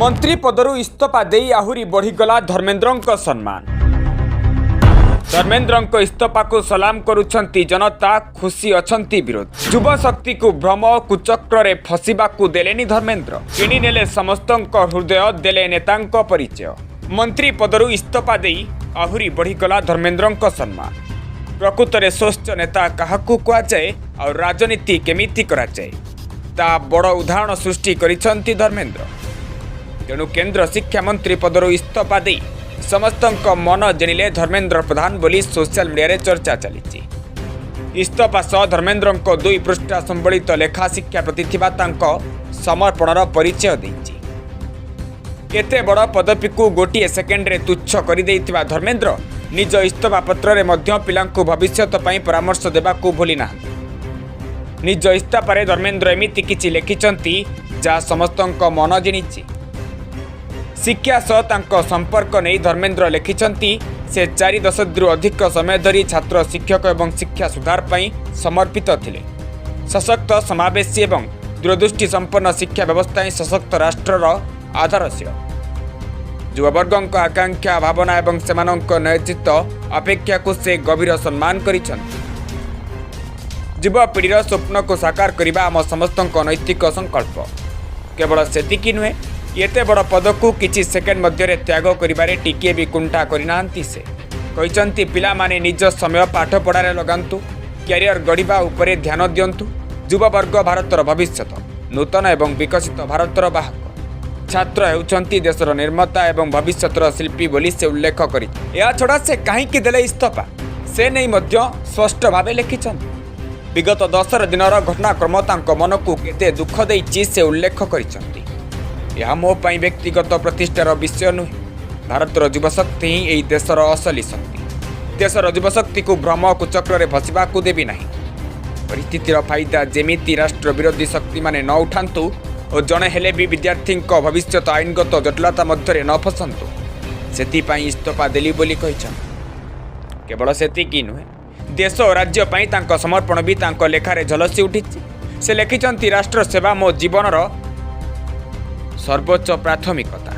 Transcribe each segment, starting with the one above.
मंत्री पदरु इस्तीफा दे आहुरी बढ़ीगला धर्मेन्द्र सम्मान। धर्मेन्द्र इस्तीफा को सलाम करुछंती जनता, खुशी अछंती विरोध। युवा शक्ति को भ्रम कुचक्र रे फसिबाकू देलेनी धर्मेन्द्र। किणी नेले समस्तंक हृदय, देले नेतांक परिचय। मंत्री पदरु इस्तीफा दे आहुरी बढ़ीगला धर्मेन्द्र सम्मान। प्रकृत में स्वच्छ नेता काहाकू कुआଯାଏ और राजनीति केमिति कराଯାए ता बड़ उदाहरण सृष्टि करिसंती धर्मेन्द्र। तेणु केंद्र शिक्षा मंत्री पदरु इस्तीफा दे समस्तंक मन जिणिले धर्मेन्द्र प्रधान बोली सोशल मीडिया रे चर्चा चली। इस्तीफा सह धर्मेन्द्र 2 पृष्ठ संबलित लेखा शिक्षा प्रति थिबा तांको समर्पणर परिचय देइछि। एते बड़ पदवी को गोटे सेकेंड रे तुच्छ कर देइथिबा धर्मेन्द्र निज इस्तीफा पत्र रे मध्य पिलांकु भविष्यत पई परामर्श देबाकू भूली ना। निज इस्तीफा रे धर्मेन्द्र एमिति किछि लेखिचंती जा समस्तंक मन जिणिछि। शिक्षा सह तांको संपर्क नहीं धर्मेन्द्र लिखिछंती से 4 दशकरू अधिक समय धरी छात्र, शिक्षक एवं शिक्षा सुधार पई समर्पित थिले। सशक्त, समावेशी एवं दूरदृष्टि संपन्न शिक्षा व्यवस्था ही सशक्त राष्ट्रर आधारशिल। युववर्गों आकांक्षा, भावना एवं सेमानंक नेतृत्व अपेक्षा को से गभीर सम्मान करिछंती। युवपीढ़ीर स्वप्न को साकार करने आम समस्तक नैतिक संकल्प। केवल सेतिकी नुहे, एते बड़ पद को किछि सेकेंड मध्य त्याग करिबारे टिके भी कुंठा करिनांती। से कहिसंती पिला माने निज समय पाठ पढ़ारे लगांतु, कैरियर गढ़िबा उपरे ध्यान दियंतु। युववर्ग भारतर भविष्यत, नूतन एवं विकसित भारतर बाहक। छात्र हेउचंती देशर निर्माता एवं भविष्यतर शिल्पी बोली से उल्लेख करि। या छड़ा से काहींकि देले इस्तीफा से नहीं मध्य स्पष्ट भावे लिखिछंती। विगत 10 दिनर घटनाक्रम तांको मन को केते दुख देइछि से उल्लेख करिछंती। यह मो पई व्यक्तिगत प्रतिष्ठार विषय नुहे। भारतर युवशक्ति ही एई देशर असली शक्ति। देशर युवशक्ति को भ्रम कुचक्र रे फसिबाकू देबी नाही। परिस्थितिर फायदा जेमिति राष्ट्र विरोधी शक्ति माने न उठांतु और जणे हेले भी विद्यार्थी भविष्यत आईनगत जटिलता मध्य न फसंतु, सेथिपाई इस्तीफा देली बोली कहिछन। केवल सेतिकी नुहे, देश और राज्य पई तांको समर्पण भी तांको लेखारे झलसी उठिछि। से लिखिछंती, राष्ट्र सेवा मो जीवनर सर्वोच्च प्राथमिकता।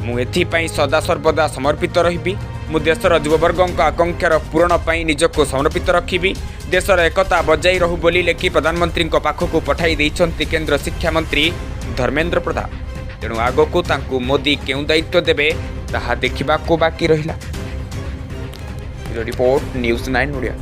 मु एथिपाई सदा सर्वदा समर्पित रहिबी। मु देशर युववर्गों आकांक्षार पूरण पाई निजको समर्पित रखिबी। देशर एकता बजाई रहू बोली लेखि प्रधानमंत्री पाखकू पठाई देइछंती केंद्र शिक्षा मंत्री धर्मेन्द्र प्रधान। तेणु आगकू तांकू मोदी केउ दायित्व देबे ताहा देखिबाकू बाकी रहिला। Report news 9 Odia.